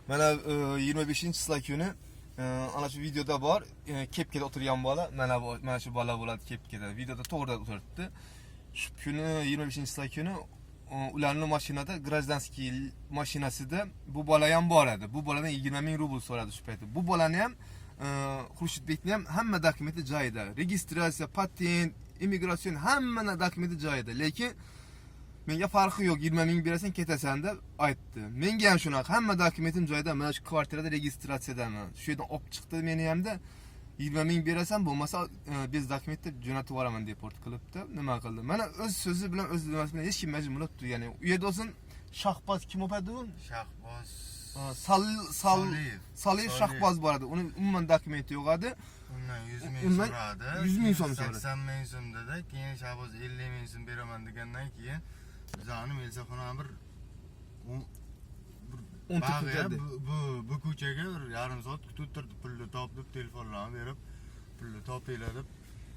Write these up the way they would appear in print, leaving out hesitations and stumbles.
Mana 25-slay kuni ana shu videoda bor, kepkada o'tirgan bola, mana shu bola bo'ladi kepkada. Videoda to'g'rida o'tiribdi. Shu kuni 25-slay kuni ularning mashinada, grajdanskiy mashinasida bu bola ham bor edi. Bu boladan 20 ming rubl so'radi shu paytda. Bu bolani ham Xurshidbekning ham hamma dokumenti joyida. Registratsiya, patent, immigratsiya hamma dokumenti joyida. Lekin menga farqi yo'q, 20 ming berasan ketasan deb aytdi. Menga ham shunaqa, hamma dokumentim joyida, mana shu kvartirada registratsiyadaman. Shu yerdan olib chiqdi meni hamda 20 ming berasan, bo'lmasa biz dokumentni jo'natib yuboraman deport qilibdi. Nima qildi? Mana o'z so'zi bilan o'z nimasi bilan hech kim majburlab turgani. U yerda o'zin Shahboz kim o'padi u? Shahboz Soliyev Shahboz bor edi. Uni umuman dokumenti yo'q edi. Undan 100 ming so'radi. 100 ming so'm so'radi. 80 ming so'm dedi. Keyin Shahboz 50 ming so'm beraman degandan keyin bizani melisaxona bir bu ko'chaga yarim soat kutib turdi, pulni topib, telefonlarni berib, pulni topinglar deb,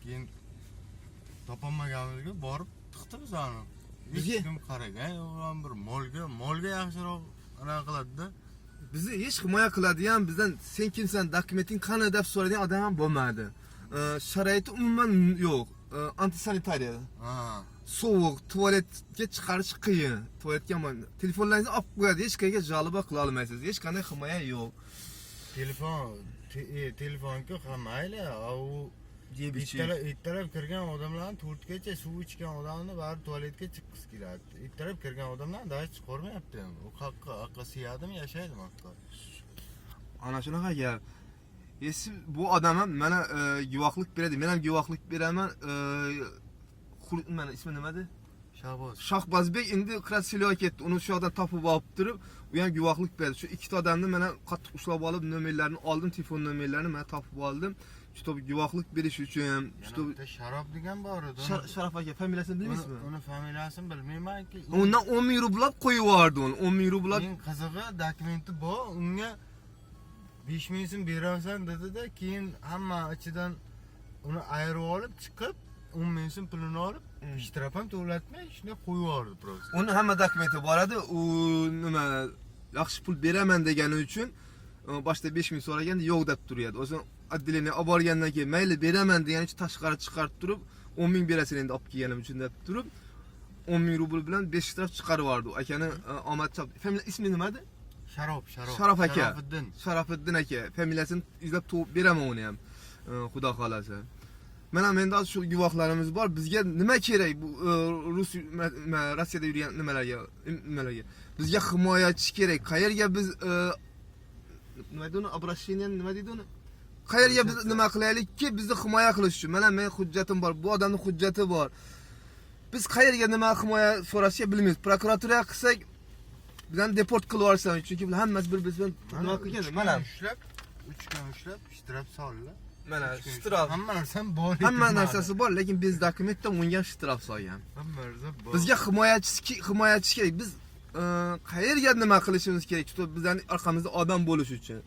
keyin topolmaganimizga borib tiqdi bizani. Hech kim qaragan yo'q, bir molga yaxshiroq ana qiladi-da. Bizni hech himoya qiladigan, bizdan sen kimsan, dokumenting qani deb so'raydigan odam ham bo'lmadi. Sharoiti umuman yo'q. Antisanitariya. Sovuq, tualetga chiqarish qiyin. Tualetga ham telefonlaringizni olib qo'yadi, hech qayerga jaliba qila olmaysiz. Hech qanday himoya yo'q. Telefonga qamayli, u ittalab kirgan odamlarni to'rtgacha suv ichgan odamni bari tualetga chiqqisi keladi. Ittalab kirgan odamlarni dash chiqarmayapti ham. U haqqa siyadimi, yashaydimi haqqa? Ana shunaqa gap. Bu odam ham mana guvohlik beradi. Men ham guvohlik beraman. Mana ismi nima edi? Shahbozbek endi Krassilyoga ketdi. Uni shu yoqdan topib olib turib, u ham guvohlik berdi. Shu ikkita odamni mana qattiq ushlab olib, nomerlarini oldim, telefon nomerlarini men topib oldim. Shu guvohlik berish uchun, shu Sharof degan bor edi. Sharof aka familiyasini bilmaysizmi? Uni familiyasini bilmayman-ki. Undan 10 ming rublab qo'yib yubordi uni. 10 ming rublab. Men qizig'i dokumenti bor, unga 5 ming so'm berasan dedi-da, keyin hamma ichidan uni ayirib olib chiqib 10 ming so'm pulini olib, ishtirab ham to'latmay, shunday qo'yib yubordi prosta. Uni hamma dokumenti bor edi. U nima yaxshi pul beraman degani uchun boshda 5 ming so'raganda yo'q deb turadi. O'zi adliyani olib borgandan keyin mayli beraman degani uchun tashqari chiqarib turib, 10 ming berasan endi olib kelganim uchun deb turib, 10 ming rubl bilan 5 taraf chiqarib yubordi. Akani omad chop. Familiya ismi nima edi? Sharof aka. Sharofiddin aka. Familiyasini izlab topib beraman uni ham. Xudo xolasa. Mana menda shu guvohlarimiz bor. Bizga nima kerak bu Rossiyada yurgan nimalarga? Bizga himoyachi kerak. Qayerga biz nima deydi uni? Обращение nima deydi uni? Qayerga biz nima qilaylikki, bizni himoya qilish uchun. Mana men hujjatim bor. Bu odamning hujjati bor. Biz qayerga nima himoya so'rashga bilmaymiz. Prokuraturaga qilsak bizdan deport qilib yuborsan, chunki bular hammasi bir-biri bilan nima qilgan? Mana 3 kun ushlab, ishtirab soldi. Mana shtraf. Hamma narsa bor. Hamma narsasi bor, lekin biz dokumentda unga shtraf solgan. Hamma narsa bor. Bizga himoyachi kerak. Biz qayerga nima qilishimiz kerak? Chunki bizning orqamizda odam bo'lish uchun.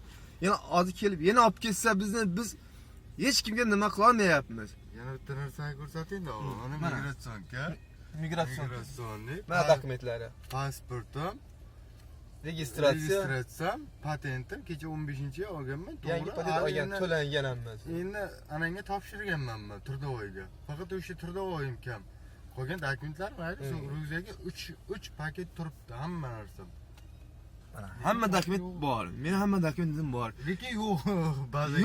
Yana hozir kelib, yana olib ketsa biz hech kimga nima qila olmayapmiz. Yana bitta narsani ko'rsating-da, uni migratsion. Mana dokumentlari. Pasportim, registratsiya, patentim kecha 15-chi olganman. Yangi patent olgan, to'langan hammasi. Endi ananga topshirganman men Turdovoyga. Faqat o'sha Turdovoyim kam. Qolgan dokumentlar mayli, shu ryukzaga 3 paket turibdi, hamma narsa. Hamma dokument bor. Men hamma dokumentim bor. Lekin ba'zi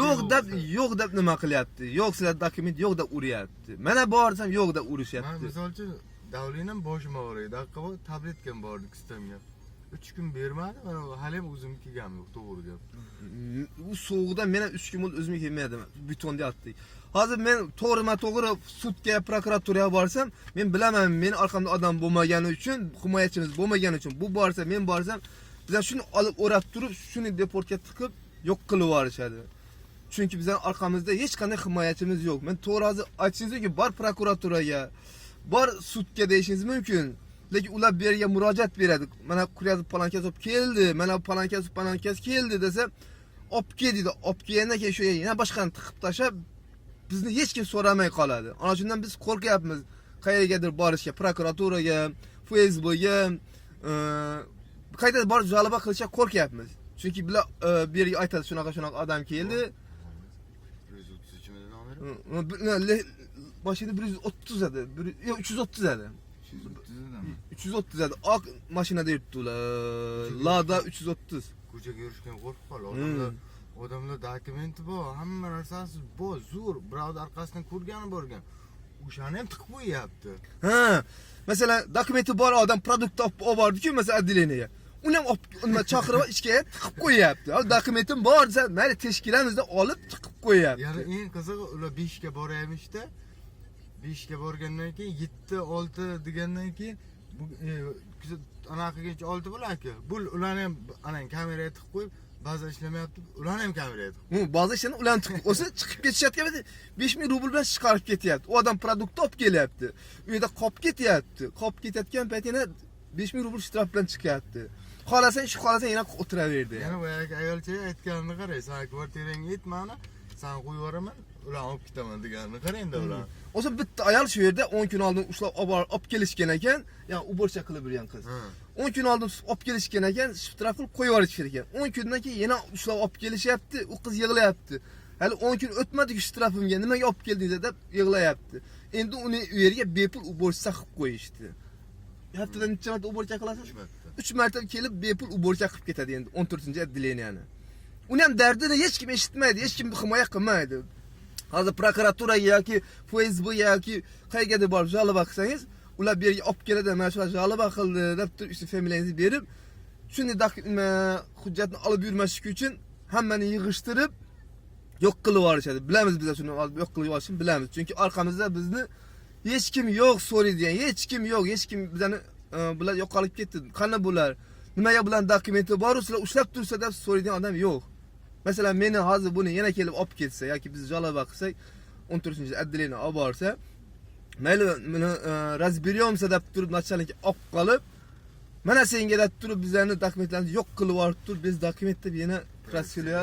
yo'q deb nima qilyapti? Yo'q, sizlar dokument yo'q deb uryapti. Mana borsam yo'q deb urishyapti. Men misol uchun davlinam boshim og'riydi. Daqiqada tabletkam bordi kistamga. 3 kun bermadi, men hali ham o'zim kelganman, to'g'ri gap. U sovuqda men ham 3 kun bo'ldi o'zim kelmadim. Betonda yotdik. Hozir men to'g'ri sudga, prokuraturaga borsam, men bilaman, men orqamda odam bo'lmagani uchun, himoyachimiz bo'lmagani uchun bu borsa, men borsam, bizlar shuni olib o'rab turib, shuni deportga tiqib yo'q qilib yuborishadi. Chunki bizning orqamizda hech qanday himoyachimiz yo'q. Men to'g'ri hozir aytishingiz-ki, bor prokuraturaga, bor sudga deyishingiz mumkin. Lekin ular bu yerga murojaat beradi. Mana Kuryazov palankasi olib keldi, mana palankasi keldi desa, olib keldi. Olib kelgandan keyin shu yana boshqani tiqib tashlab, bizni hech kim so'ramay qoladi. Ana shundan biz qo'rqyapmiz. Qayergadir borishga, prokuraturaga, FSBga, qayerda bor jaloba qilishga qo'rqyapmiz. Chunki bular bir yerga aytadi shunaqa odam keldi. 133 million omeri. Başında 130 edi. Yo'q 330 edi. 130 mi? 330 edi. Oq mashinada yuribdi ular. Lada 330. Ko'chaga yurishgan qo'rqib qoldi. Odamlar dokumenti bor, hamma narsasi bor, zo'r. Birovni orqasidan ko'rgani borgan. O'shani ham tiqib qo'yapti. Ha. Masalan, dokumenti bor odam produkt olib bordi-ku, masalan, отделениеga. Uni ham nima chaqirib ichga tiqib qo'yapti. Al dokumentim bor desa, mayli tashkilamizda olib tiqib qo'yapti. Ya'ni eng qizig'i ular 5 ga borayapti. 5 ga borgandan keyin 7, 6 degandan keyin bu anaqagacha 6 bo'lar-ku. Bu ularni ham ana kameraga tiqib qo'yib, ba'zi ishlamayapti. Ularni ham kameraga tiqib. Ba'zi ishlarni ularni tiqib o'zi chiqib ketishayotganda 5000 rubl bilan chiqarib ketyapti. U odam produkt olib kelyapti. U yerda qolib ketyapti. Qolib ketayotgan paytida 5000 rubl shtraf bilan chiqyapti. Xohlasang yana o'tiraverdi. Yana boyagi ayolcha aytganini qarang, "Sen kvartirangga yet, mani sen qo'yib yuboraman, ularni olib ketaman" deganini qarang-da ular. O'zi bitta ayol shu yerda 10 kun oldin ushlab olib kelishgan ekan, ya'ni uborcha qilib bergan qiz. 10 kun oldin olib kelishgan ekan, shtraf qilib qo'yib yuborishgan ekan. 10 kundan keyin yana ushlab olib kelishyapti, u qiz yig'layapti. Hali 10 kun o'tmadi-ku shtrafimga nimaga olib keldingiz deb yig'layapti. Endi uni u yerga bepul uborcha qilib qo'yishdi. Haftada necha marta uborcha qilasiz? 3 marta kelib bepul uborcha qilib ketadi endi 14-отделениеni. Uni ham dardini hech kim eshitmaydi, hech kim himoya qilmaydi. Hozir prokuraturaga yoki FSB yoki qayergadir borib jalba qilsangiz, ular bu yerga olib keladi, mana shular jalba qildi deb turib, işte familiyangizni berib, shunday hujjatni olib yurmaslik uchun hammani yig'ishtirib yo'q qilib yuborishadi. Bilamiz biz shuni yo'q qilib yuborishni bilamiz. Chunki orqamizda bizni hech kim yo'q so'raydigan, hech kim yo'q, hech kim bizani bular yo'qolib ketdi. Qani bular? Nimaga bular dokumenti bor, sizlar ushlab tursa deb so'raydigan odam yo'q. Masalan, meni hozir buni yana kelib olib ketsa yoki biz jalba qilsak, 14-отделение olib borsa, mayli meni razberyomsa deb turib начальник olib qolib, mana senga deb turib bizlarni dokumentlarni yo'q qilib yuborib turib, biz dokument deb yana krasiliya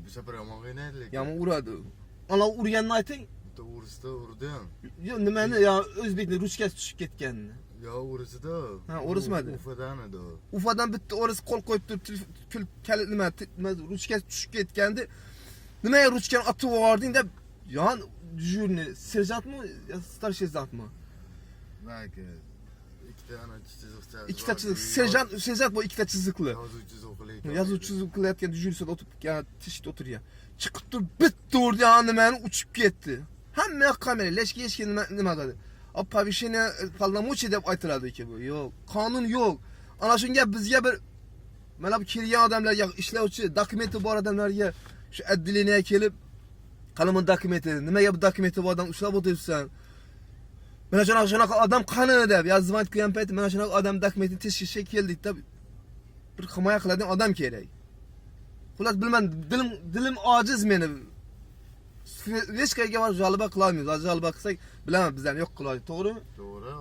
bu safar yomon o'ynaydi lekin. Yomon uradi. Ana urganini ayting. Bitta urisda urdi ham. Yo'q, nimani? Ya o'zbekni ruchkasi tushib ketganini. Yo, urisida. Ha, urismadi. Ufadan edi. Ufadan bitta o'ris qo'l qo'yib turib, nima ruchkasi tushib ketgandi. Nimaga ruchkani otib yubording deb, yon jurni serjantmi, starshий sержантmi? Balki ikkita ana chiziqcha. Ikkita chiziq, serjant bu ikkita chiziqli. Yozuvchi chiziq qilayotgan juristda o'tirib, tishda o'tirgan. Chiqib turib bitta urdi, nimani uchib ketdi. Hamma kamera, leshga hech kim nima dedi. Повышение полномочий deb aytiladi-ki bu. Yo'q, qonun yo'q. Ana shunga bizga bir mana bu kelgan odamlarga, ishlovchi, dokumenti bor odamlarga shu отделениеga kelib, qalaman dokumenti, nimaga bu dokumenti bor odam ushlab o'tiribsan? Mana shunaqa odam qani deb yozib qilgan payt mana shunaqa odam dokumentini teshishga keldik deb bir himoya qiladigan odam kerak. Xullas bilmadim, dilim ojiz meni. Hech qayerga borib jalba qila olmaymiz. Jalba qilsak, bilaman bizlarni yo'q qiladi, to'g'rimi? To'g'ri.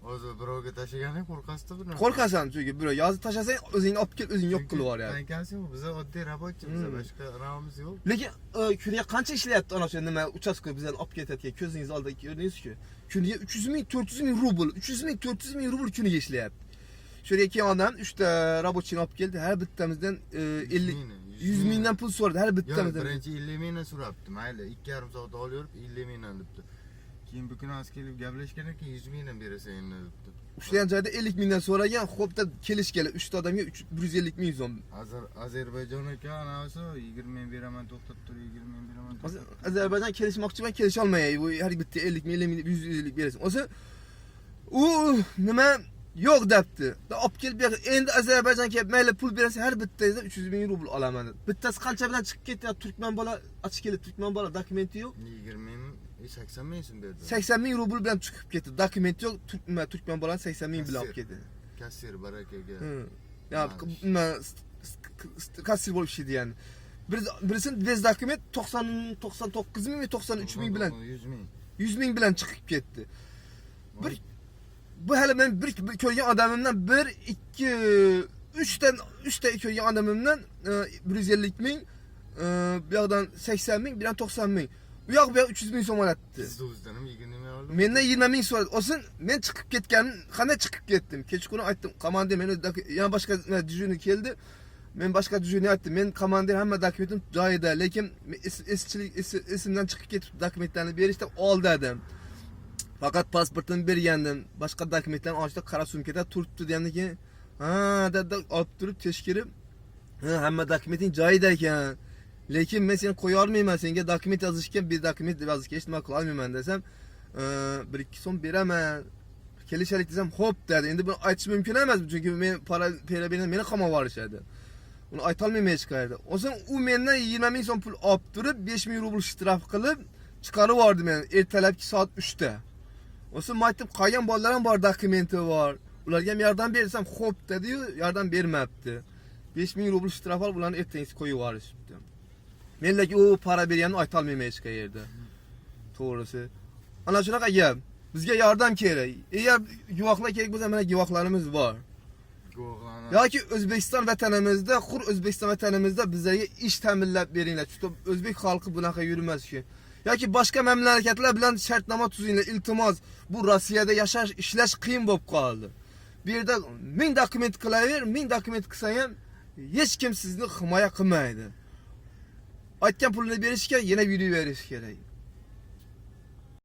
Hozir birovga tashlaganing qo'rqasizda buni. Qo'rqasan, chunki birov yozib tashlasang, o'zingni olib kel, o'zing yo'q qilib yuboryapti. Tankasi biz oddiy rabotchi, biz boshqa ramimiz yo'q. Lekin kuniga qancha ishlayapti ana shu nima uchastka bizlarni olib ketayotgan ko'zingiz oldida ko'rdingizku. Kuniga 300 ming, 400 ming rubl, 300 ming, 400 ming rubl kuniga ishlayapti. Şuraya kelgan odam 3 ta rabotchini olib keldi. Har bittamizdan 100 mingdan pul so'radi. Har bittamizdan. Yo'q, birinchi 50 mingdan so'rabdi. Mayli, 2,5 soat olib yurib 50 mingdan debdi. Keyin bu kuni kelib gaplashgandan keyin 100 mingdan berasan endi debdi. Ushlagan joyda 50 mingdan so'ragan, xo'pda kelishgani 3 ta odamga 150 ming so'm. Ozarbayjonga anasi 20 ming beraman, to'xtab tur, 20 ming beraman. Ozarbayjon kelishmoqchiman, kelisha olmayay. Bu har bitta 50 ming, 150 berasan. O'zi u nima yo'q debdi. Olib kelib endi Ozarbayjon kelib mayli pul bersa har bittangizdan 300 ming rubl olaman dedi. Bittasi qancha bilan chiqib ketdi? Turkman bola, ochib kelib Turkman bola dokumenti yo'q. 20 ming, 80 ming so'm berdi. 80 ming rubl bilan chiqib ketdi. Dokumenti yo'q. Turkman bola 80 ming bilan olib ketdi. Kassir barakaga. Ya kassir bo'lib ishlaydi yani. Birisini bez dokument 99 ming, 93 ming bilan 100 ming bilan chiqib ketdi. Bu hali men bir ko'rgan odamimdan 1 2 3 ta ko'rgan odamimdan 150 ming, bu yoqdan 80 ming, bir yoqdan 90 ming. Bu yoq 300 ming so'm oladi. Siz o'zdan ham 20 ming oldim. Mendan 20 ming so'radi. O'sin men chiqib ketganim, qanday chiqib ketdim? Kechqurun aytdim, komandir meni yana boshqa dijuni keldi. Men başka düşünüyordum. Men komandir hamma dokumentim joyida, lekin esimdan chiqib ketib dokumentlarni berishda oldi dedim. Faqat pasportini bergandim. Boshqa dokumentlarni ochdi, qora sumkada turibdi degandan keyin, ha dedi, olib turib teshkirib, ha hamma dokumenting joyida ekan. Lekin men seni qo'ya olmayman, senga dokument yozishga, bir dokument yozishga hech nima qila olmayman desam, 1-2 so'm beraman. Kelishalik desam, xo'p dedi. Endi buni aytish mumkin emas, chunki men para berib meni qamab olishadi. Uni ayta olmayman hech qayerda. O'zim u mendan 20 ming so'm pul olib turib, 5 ming rubl shtraf qilib chiqarib yubordi meni ertalabki soat 3 da. O'zim aytib, qolgan bolalarim bor, dokumenti bor. Ularga ham yordam bersam, xo'p dedi-yu, yordam bermabdi. 5 ming rubl shtraf olib ularni ertangisi qo'yib yuborishibdi. Men lekin u para berganini ayta olmayman hech qayerda. To'g'risi. Ana shunaqa gap. Bizga yordam kerak. Agar guvohlar kerak bo'lsa, mana guvohlarimiz bor. Yoki O'zbekiston vatanimizda, qur O'zbekiston vatanimizda bizlarga ish ta'minlab beringlar. Chunki o'zbek xalqi bunaqa yurmas-ki. Yoki boshqa mamlakatlar bilan shartnoma tuzinglar, iltimos. Bu Rossiyada yashash, ishlash qiyin bo'lib qoldi. Bu yerda 1000 dokument qilaver, 1000 dokument qilsa ham hech kim sizni himoya qilmaydi. Aytgan pulni berishga yana video berish kerak.